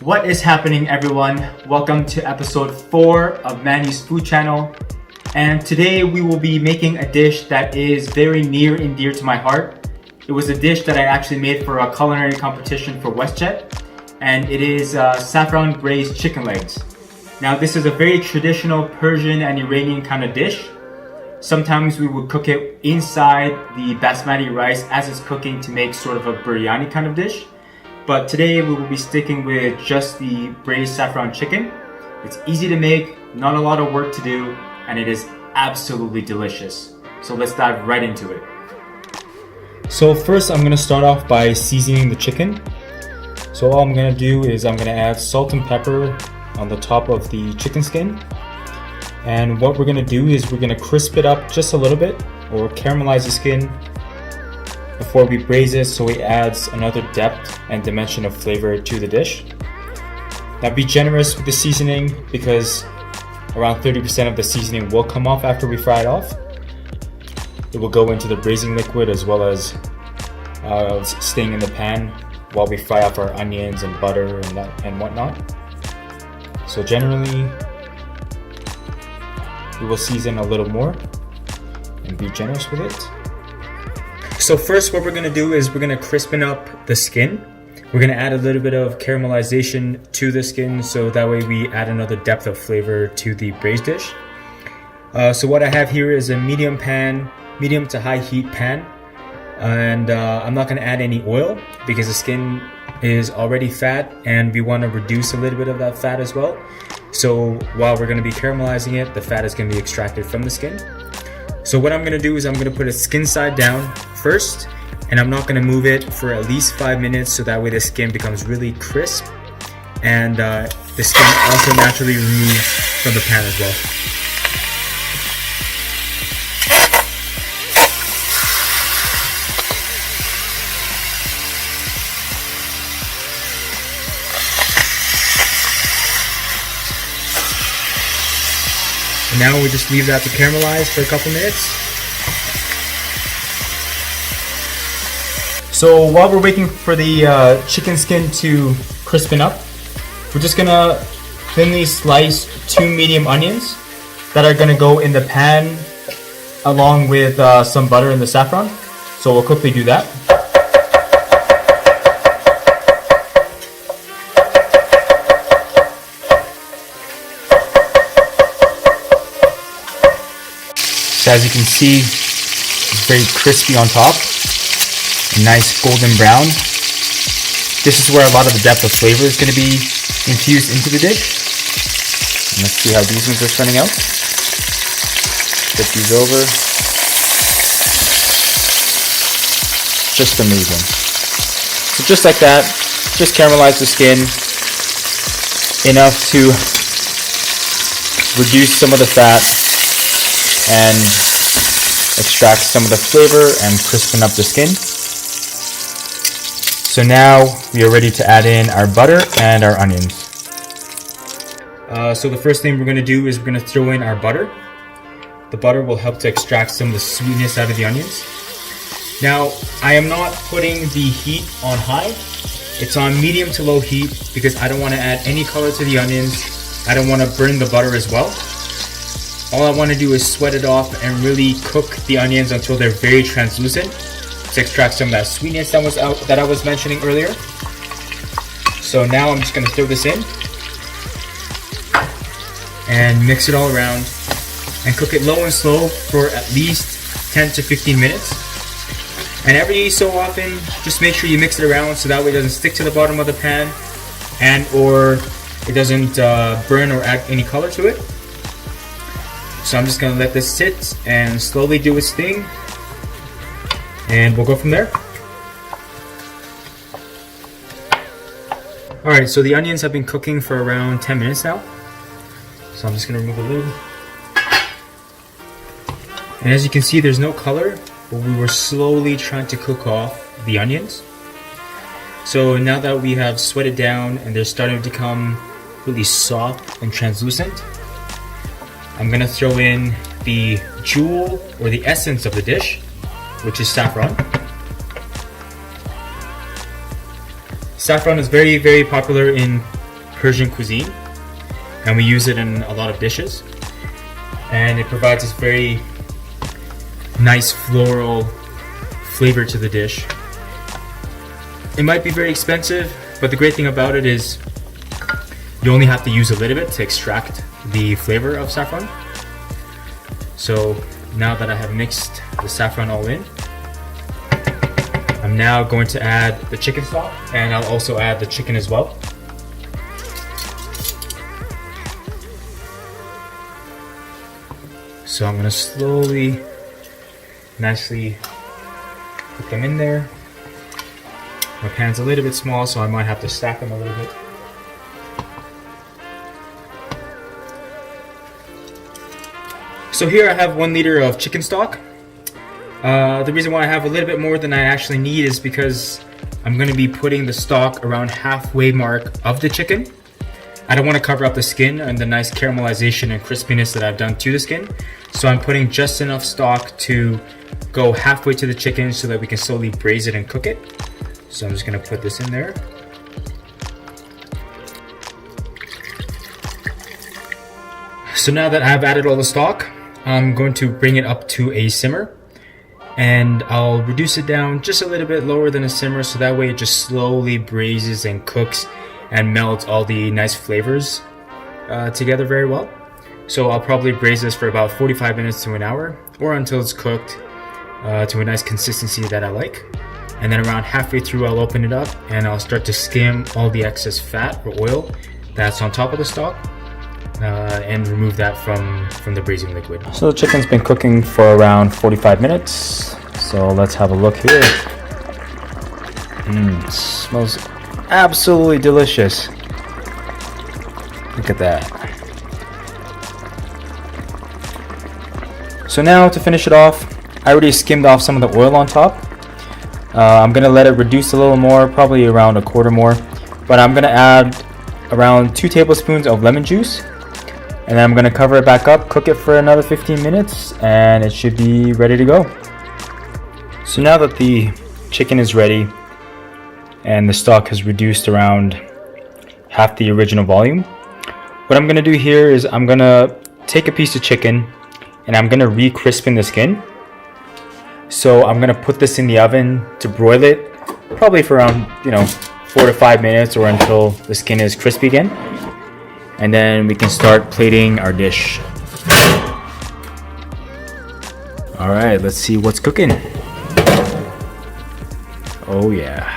What is happening, everyone? Welcome to episode 4 of Manny's Food Channel. And today we will be making a dish that is very near and dear to my heart. It was a dish that I actually made for a culinary competition for WestJet. And it is saffron braised chicken legs. Now this is a very traditional Persian and Iranian kind of dish. Sometimes we would cook it inside the Basmati rice as it's cooking to make sort of a biryani kind of dish. But today we will be sticking with just the braised saffron chicken. It's easy to make, not a lot of work to do, and it is absolutely delicious. So let's dive right into it. So first I'm going to start off by seasoning the chicken. So all I'm going to do is I'm going to add salt and pepper on the top of the chicken skin. And what we're going to do is we're going to crisp it up just a little bit, or caramelize the skin before we braise it, so it adds another depth and dimension of flavor to the dish. Now be generous with the seasoning, because around 30% of the seasoning will come off after we fry it off. It will go into the braising liquid as well as staying in the pan while we fry off our onions and butter and whatnot. So generally we will season a little more and be generous with it. So first what we're going to do is we're going to crispen up the skin. We're going to add a little bit of caramelization to the skin, so that way we add another depth of flavor to the braised dish. So what I have here is a medium to high heat pan. And I'm not going to add any oil because the skin is already fat and we want to reduce a little bit of that fat as well. So while we're going to be caramelizing it, the fat is going to be extracted from the skin. So what I'm going to do is I'm going to put it skin side down first, and I'm not going to move it for at least 5 minutes, so that way the skin becomes really crisp and the skin also naturally removes from the pan as well. And now we just leave that to caramelize for a couple minutes. So while we're waiting for the chicken skin to crispen up, we're just gonna thinly slice 2 medium onions that are gonna go in the pan along with some butter and the saffron. So we'll quickly do that. So as you can see, it's very crispy on top, a nice golden brown. This is where a lot of the depth of flavor is going to be infused into the dish. And let's see how these ones are turning out. Flip these over. Just amazing. So just like that, just caramelize the skin enough to reduce some of the fat and extract some of the flavor and crispen up the skin. So now we are ready to add in our butter and our onions. So the first thing we're going to do is we're going to throw in our butter. The butter will help to extract some of the sweetness out of the onions. Now I am not putting the heat on high. It's on medium to low heat because I don't want to add any color to the onions. I don't want to burn the butter as well. All I want to do is sweat it off and really cook the onions until they're very translucent to extract some of that sweetness that I was mentioning earlier. So now I'm just going to throw this in and mix it all around and cook it low and slow for at least 10 to 15 minutes. And every so often, just make sure you mix it around so that way it doesn't stick to the bottom of the pan and or it doesn't burn or add any color to it. So I'm just going to let this sit and slowly do its thing, and we'll go from there. Alright, so the onions have been cooking for around 10 minutes now. So I'm just going to remove the lid. And as you can see, there's no color, but we were slowly trying to cook off the onions. So now that we have sweated down and they're starting to become really soft and translucent, I'm going to throw in the jewel or the essence of the dish, which is saffron. Saffron is very, very popular in Persian cuisine, and we use it in a lot of dishes. And it provides this very nice floral flavor to the dish. It might be very expensive, but the great thing about it is you only have to use a little bit to extract the flavor of saffron. So now that I have mixed the saffron all in, I'm now going to add the chicken stock, and I'll also add the chicken as well. So I'm going to slowly, nicely put them in there. My pan's a little bit small, so I might have to stack them a little bit. So here I have 1 liter of chicken stock. The reason why I have a little bit more than I actually need is because I'm going to be putting the stock around halfway mark of the chicken. I don't want to cover up the skin and the nice caramelization and crispiness that I've done to the skin. So I'm putting just enough stock to go halfway to the chicken so that we can slowly braise it and cook it. So I'm just going to put this in there. So now that I've added all the stock, I'm going to bring it up to a simmer. And I'll reduce it down just a little bit lower than a simmer, so that way it just slowly braises and cooks and melts all the nice flavors together very well. So I'll probably braise this for about 45 minutes to an hour, or until it's cooked to a nice consistency that I like. And then around halfway through, I'll open it up and I'll start to skim all the excess fat or oil that's on top of the stock and remove that from the braising liquid. So the chicken's been cooking for around 45 minutes. So let's have a look here. It smells absolutely delicious. Look at that. So now to finish it off, I already skimmed off some of the oil on top. I'm gonna let it reduce a little more, probably around a quarter more, but I'm gonna add around 2 tablespoons of lemon juice, and then I'm gonna cover it back up, cook it for another 15 minutes, and it should be ready to go. So now that the chicken is ready and the stock has reduced around half the original volume, what I'm gonna do here is I'm gonna take a piece of chicken and I'm gonna re-crispen the skin. So I'm gonna put this in the oven to broil it, probably for around 4 to 5 minutes, or until the skin is crispy again. And then we can start plating our dish. All right, let's see what's cooking. Oh yeah,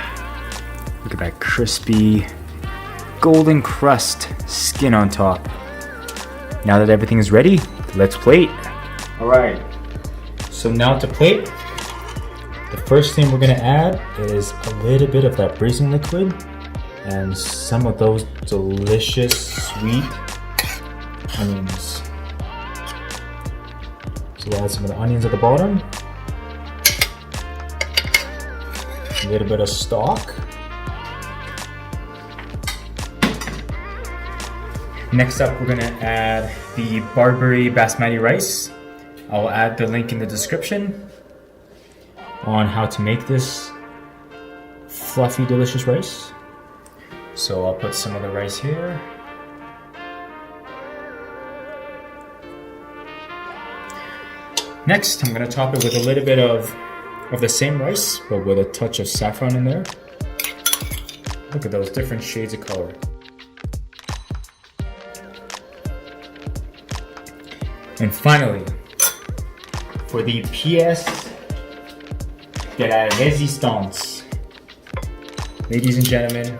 look at that crispy golden crust skin on top. Now that everything is ready, let's plate. All right, so now to plate, the first thing we're gonna add is a little bit of that braising liquid and some of those delicious sweet onions. So we'll add some of the onions at the bottom, a little bit of stock. Next up, we're gonna add the Barberry Basmati rice. I'll add the link in the description on how to make this fluffy, delicious rice. So I'll put some of the rice here. Next, I'm gonna top it with a little bit of the same rice, but with a touch of saffron in there. Look at those different shades of color. And finally, for the pièce de la résistance, ladies and gentlemen,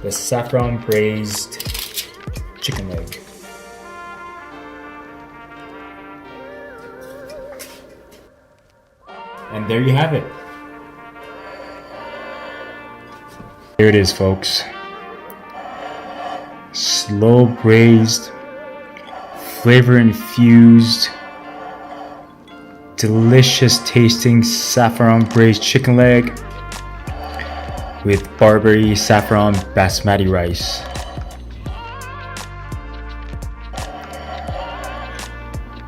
the saffron braised chicken leg. And there you have it. Here it is, folks. Slow braised, flavor infused, delicious tasting saffron braised chicken leg with Barberry saffron basmati rice.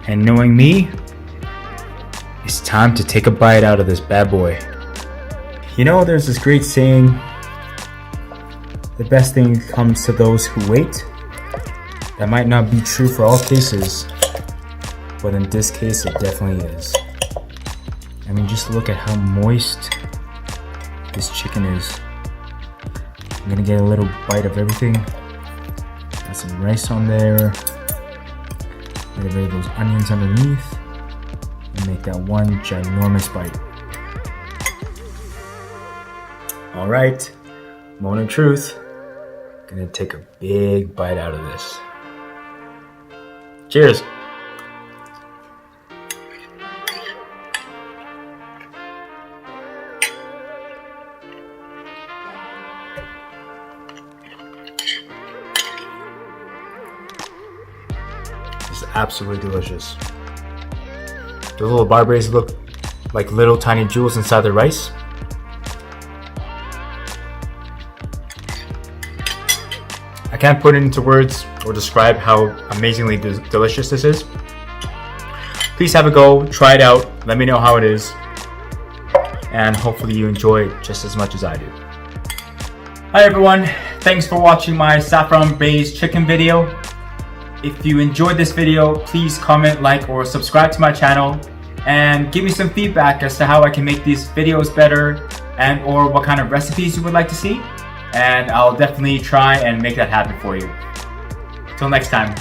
And knowing me, it's time to take a bite out of this bad boy. You know, there's this great saying, the best thing comes to those who wait. That might not be true for all cases, but in this case it definitely is. I mean, just look at how moist this chicken is. I'm gonna get a little bite of everything. Got some rice on there. Get rid of those onions underneath and make that one ginormous bite. All right, moment of truth. Gonna take a big bite out of this. Cheers. It's absolutely delicious. The little barberries look like little tiny jewels inside the rice. I can't put it into words or describe how amazingly delicious this is. Please have a go, try it out, let me know how it is, and hopefully you enjoy it just as much as I do. Hi everyone, thanks for watching my saffron braised chicken video. If you enjoyed this video, please comment, like, or subscribe to my channel and give me some feedback as to how I can make these videos better and or what kind of recipes you would like to see. And I'll definitely try and make that happen for you. Till next time.